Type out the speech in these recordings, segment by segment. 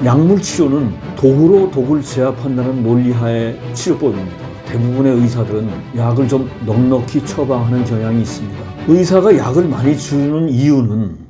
약물 치료는 독으로 독을 제압한다는 논리하의 치료법입니다. 대부분의 의사들은 약을 좀 넉넉히 처방하는 경향이 있습니다. 의사가 약을 많이 주는 이유는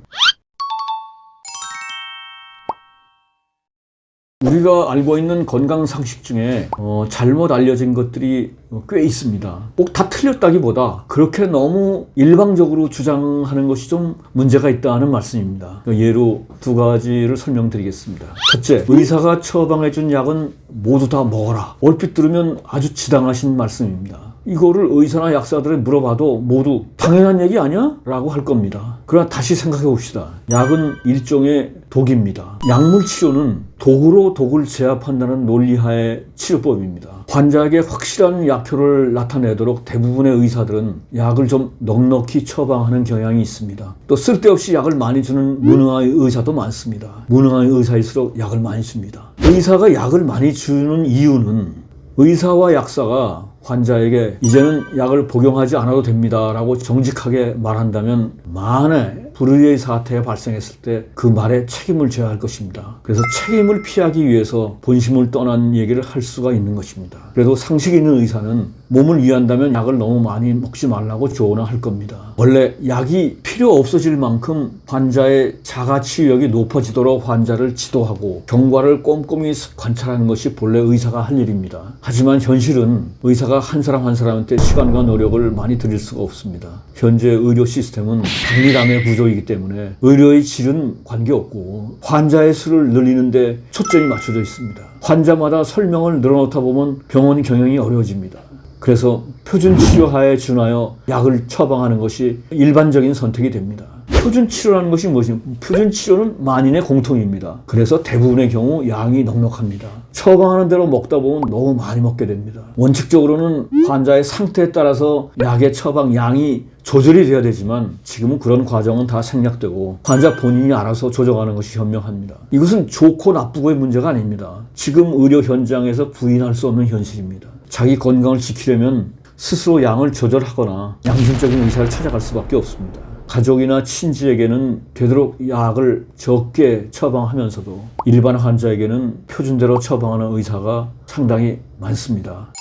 우리가 알고 있는 건강 상식 중에 잘못 알려진 것들이 꽤 있습니다. 꼭 다 틀렸다기보다 그렇게 너무 일방적으로 주장하는 것이 좀 문제가 있다는 말씀입니다. 예로 두 가지를 설명드리겠습니다. 첫째, 의사가 처방해준 약은 모두 다 먹어라. 얼핏 들으면 아주 지당하신 말씀입니다. 이거를 의사나 약사들에 물어봐도 모두 당연한 얘기 아니야? 라고 할 겁니다. 그러나 다시 생각해 봅시다. 약은 일종의 독입니다. 약물 치료는 독으로 독을 제압한다는 논리하의 치료법입니다. 환자에게 확실한 약효를 나타내도록 대부분의 의사들은 약을 좀 넉넉히 처방하는 경향이 있습니다. 또 쓸데없이 약을 많이 주는 무능한 의사도 많습니다. 무능한 의사일수록 약을 많이 줍니다. 의사가 약을 많이 주는 이유는 의사와 약사가 환자에게 이제는 약을 복용하지 않아도 됩니다 라고 정직하게 말한다면 만에 불의의 사태가 발생했을 때 그 말에 책임을 져야 할 것입니다. 그래서 책임을 피하기 위해서 본심을 떠난 얘기를 할 수가 있는 것입니다. 그래도 상식 있는 의사는 몸을 위한다면 약을 너무 많이 먹지 말라고 조언을 할 겁니다. 원래 약이 필요 없어질 만큼 환자의 자가치유력이 높아지도록 환자를 지도하고 경과를 꼼꼼히 관찰하는 것이 본래 의사가 할 일입니다. 하지만 현실은 의사가 한 사람 한 사람한테 시간과 노력을 많이 들일 수가 없습니다. 현재 의료 시스템은 박리담의 구조이기 때문에 의료의 질은 관계없고 환자의 수를 늘리는데 초점이 맞춰져 있습니다. 환자마다 설명을 늘어놓다 보면 병원 경영이 어려워집니다. 그래서 표준 치료하에 준하여 약을 처방하는 것이 일반적인 선택이 됩니다. 표준 치료라는 것이 무엇입니까? 표준 치료는 만인의 공통입니다. 그래서 대부분의 경우 양이 넉넉합니다. 처방하는 대로 먹다 보면 너무 많이 먹게 됩니다. 원칙적으로는 환자의 상태에 따라서 약의 처방 양이 조절이 되어야 되지만 지금은 그런 과정은 다 생략되고 환자 본인이 알아서 조정하는 것이 현명합니다. 이것은 좋고 나쁘고의 문제가 아닙니다. 지금 의료 현장에서 부인할 수 없는 현실입니다. 자기 건강을 지키려면 스스로 양을 조절하거나 양심적인 의사를 찾아갈 수밖에 없습니다. 가족이나 친지에게는 되도록 약을 적게 처방하면서도 일반 환자에게는 표준대로 처방하는 의사가 상당히 많습니다.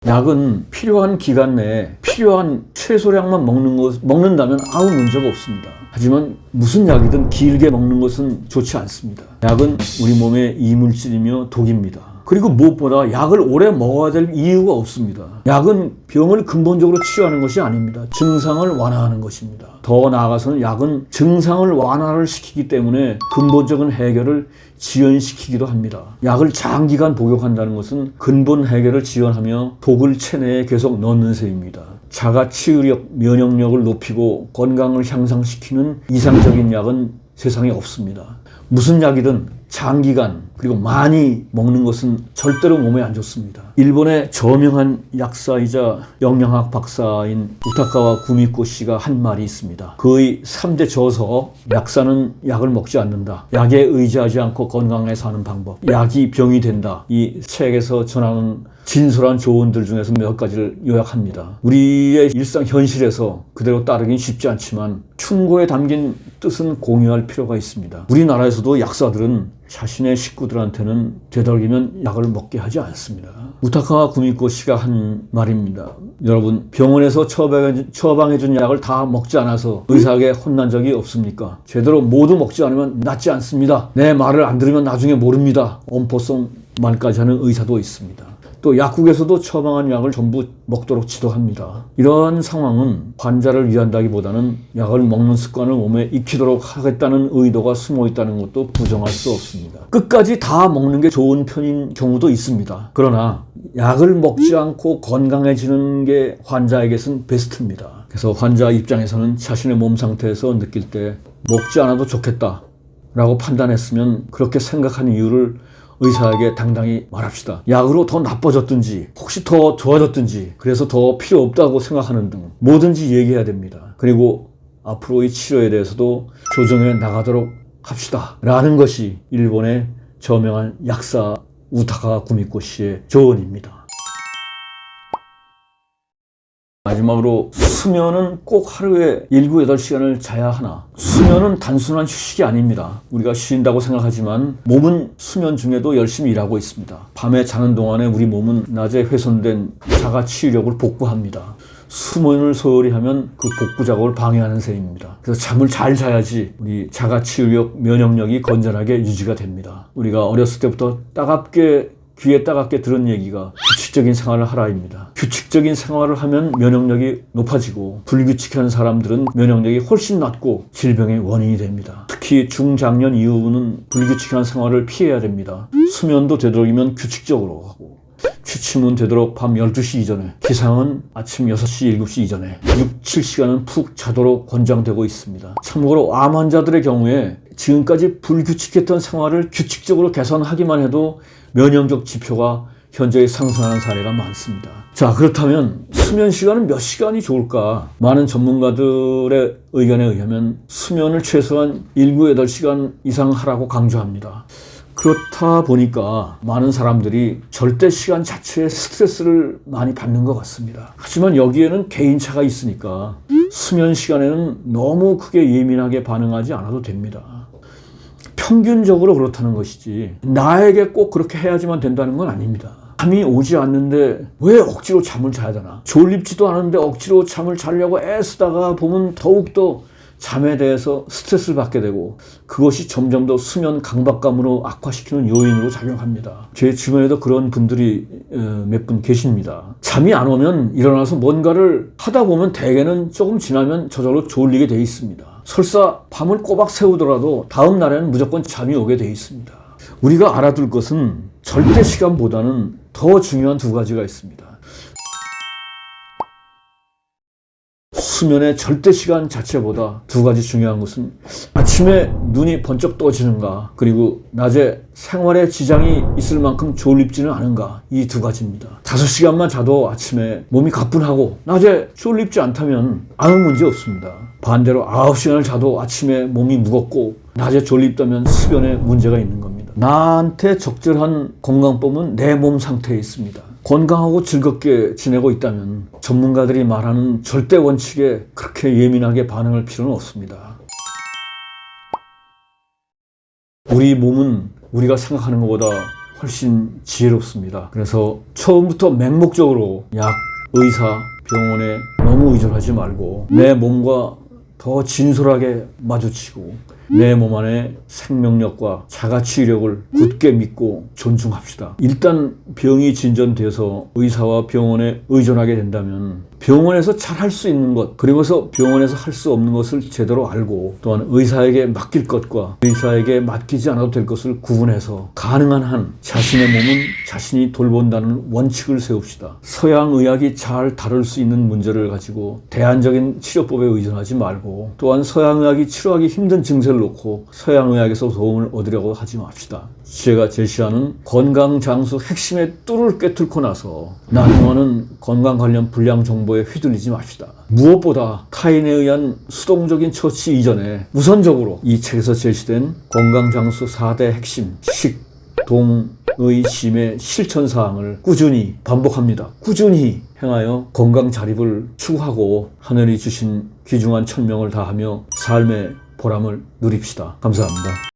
약은 필요한 기간 내에 필요한 최소량만 먹는다면 아무 문제가 없습니다. 하지만 무슨 약이든 길게 먹는 것은 좋지 않습니다. 약은 우리 몸의 이물질이며 독입니다. 그리고 무엇보다 약을 오래 먹어야 될 이유가 없습니다. 약은 병을 근본적으로 치료하는 것이 아닙니다. 증상을 완화하는 것입니다. 더 나아가서는 약은 증상을 완화를 시키기 때문에 근본적인 해결을 지연시키기도 합니다. 약을 장기간 복용한다는 것은 근본 해결을 지연하며 독을 체내에 계속 넣는 셈입니다. 자가 치유력, 면역력을 높이고 건강을 향상시키는 이상적인 약은 세상에 없습니다. 무슨 약이든 장기간 그리고 많이 먹는 것은 절대로 몸에 안 좋습니다. 일본의 저명한 약사이자 영양학 박사인 우타카와 구미코 씨가 한 말이 있습니다. 그의 3대 저서 약사는 약을 먹지 않는다. 약에 의지하지 않고 건강하게 사는 방법. 약이 병이 된다. 이 책에서 전하는 진솔한 조언들 중에서 몇 가지를 요약합니다. 우리의 일상 현실에서 그대로 따르긴 쉽지 않지만 충고에 담긴 뜻은 공유할 필요가 있습니다. 우리나라에서도 약사들은 자신의 식구들한테는 되도록이면 약을 먹게 하지 않습니다. 우타카 구미코 씨가 한 말입니다. 여러분, 병원에서 처방해준 약을 다 먹지 않아서 의사에게 혼난 적이 없습니까? 제대로 모두 먹지 않으면 낫지 않습니다. 내 말을 안 들으면 나중에 모릅니다. 엄포송 말까지 하는 의사도 있습니다. 또 약국에서도 처방한 약을 전부 먹도록 지도합니다. 이러한 상황은 환자를 위한다기보다는 약을 먹는 습관을 몸에 익히도록 하겠다는 의도가 숨어 있다는 것도 부정할 수 없습니다. 끝까지 다 먹는 게 좋은 편인 경우도 있습니다. 그러나 약을 먹지 않고 건강해지는 게 환자에게는 베스트입니다. 그래서 환자 입장에서는 자신의 몸 상태에서 느낄 때 먹지 않아도 좋겠다 라고 판단했으면 그렇게 생각한 이유를 의사에게 당당히 말합시다. 약으로 더 나빠졌든지 혹시 더 좋아졌든지 그래서 더 필요 없다고 생각하는 등 뭐든지 얘기해야 됩니다. 그리고 앞으로의 치료에 대해서도 조정해 나가도록 합시다 라는 것이 일본의 저명한 약사 우타카 구미코 씨의 조언입니다. 마지막으로 수면은 꼭 하루에 7, 8시간을 자야 하나? 수면은 단순한 휴식이 아닙니다. 우리가 쉰다고 생각하지만 몸은 수면 중에도 열심히 일하고 있습니다. 밤에 자는 동안에 우리 몸은 낮에 훼손된 자가 치유력을 복구합니다. 수면을 소홀히 하면 그 복구 작업을 방해하는 셈입니다. 그래서 잠을 잘 자야지 우리 자가 치유력, 면역력이 건전하게 유지가 됩니다. 우리가 어렸을 때부터 귀에 따갑게 들은 얘기가 규칙적인 생활을 하라입니다. 규칙적인 생활을 하면 면역력이 높아지고 불규칙한 사람들은 면역력이 훨씬 낮고 질병의 원인이 됩니다. 특히 중장년 이후는 불규칙한 생활을 피해야 됩니다. 수면도 되도록이면 규칙적으로 하고 취침은 되도록 밤 12시 이전에, 기상은 아침 6시, 7시 이전에 6, 7시간은 푹 자도록 권장되고 있습니다. 참고로 암 환자들의 경우에 지금까지 불규칙했던 생활을 규칙적으로 개선하기만 해도 면역력 지표가 현저히 상승하는 사례가 많습니다. 자, 그렇다면 수면 시간은 몇 시간이 좋을까? 많은 전문가들의 의견에 의하면 수면을 최소한 7, 8시간 이상 하라고 강조합니다. 그렇다 보니까 많은 사람들이 절대 시간 자체에 스트레스를 많이 받는 것 같습니다. 하지만 여기에는 개인차가 있으니까 수면 시간에는 너무 크게 예민하게 반응하지 않아도 됩니다. 평균적으로 그렇다는 것이지 나에게 꼭 그렇게 해야지만 된다는 건 아닙니다. 잠이 오지 않는데 왜 억지로 잠을 자야 되나? 졸립지도 않은데 억지로 잠을 자려고 애쓰다가 보면 더욱더 잠에 대해서 스트레스를 받게 되고 그것이 점점 더 수면 강박감으로 악화시키는 요인으로 작용합니다. 제 주변에도 그런 분들이 몇 분 계십니다. 잠이 안 오면 일어나서 뭔가를 하다 보면 대개는 조금 지나면 저절로 졸리게 돼 있습니다. 설사 밤을 꼬박 새우더라도 다음 날에는 무조건 잠이 오게 돼 있습니다. 우리가 알아둘 것은 절대 시간보다는 더 중요한 두 가지가 있습니다. 수면의 절대 시간 자체보다 두 가지 중요한 것은 아침에 눈이 번쩍 떠지는가, 그리고 낮에 생활에 지장이 있을 만큼 졸립지는 않은가, 이 두 가지입니다. 5시간만 자도 아침에 몸이 가뿐하고 낮에 졸립지 않다면 아무 문제 없습니다. 반대로 9시간을 자도 아침에 몸이 무겁고 낮에 졸립다면 수변에 문제가 있는 겁니다. 나한테 적절한 건강법은 내 몸 상태에 있습니다. 건강하고 즐겁게 지내고 있다면 전문가들이 말하는 절대 원칙에 그렇게 예민하게 반응할 필요는 없습니다. 우리 몸은 우리가 생각하는 것보다 훨씬 지혜롭습니다. 그래서 처음부터 맹목적으로 약, 의사, 병원에 너무 의존하지 말고 내 몸과 더 진솔하게 마주치고 내 몸 안에 생명력과 자가치유력을 굳게 믿고 존중합시다. 일단 병이 진전돼서 의사와 병원에 의존하게 된다면 병원에서 잘 할 수 있는 것, 그리고서 병원에서 할 수 없는 것을 제대로 알고, 또한 의사에게 맡길 것과 의사에게 맡기지 않아도 될 것을 구분해서 가능한 한 자신의 몸은 자신이 돌본다는 원칙을 세웁시다. 서양 의학이 잘 다룰 수 있는 문제를 가지고 대안적인 치료법에 의존하지 말고, 또한 서양 의학이 치료하기 힘든 증세를 놓고 서양 의학에서 도움을 얻으려고 하지 맙시다. 제가 제시하는 건강 장수 핵심의 뚜를 꿰뚫고 나서 나누어는 건강 관련 불량 정보에 휘둘리지 맙시다. 무엇보다 타인에 의한 수동적인 처치 이전에 우선적으로 이 책에서 제시된 건강 장수 4대 핵심 식, 동, 의, 심의 실천사항을 꾸준히 반복합니다. 꾸준히 행하여 건강 자립을 추구하고 하늘이 주신 귀중한 천명을 다하며 삶의 보람을 누립시다. 감사합니다.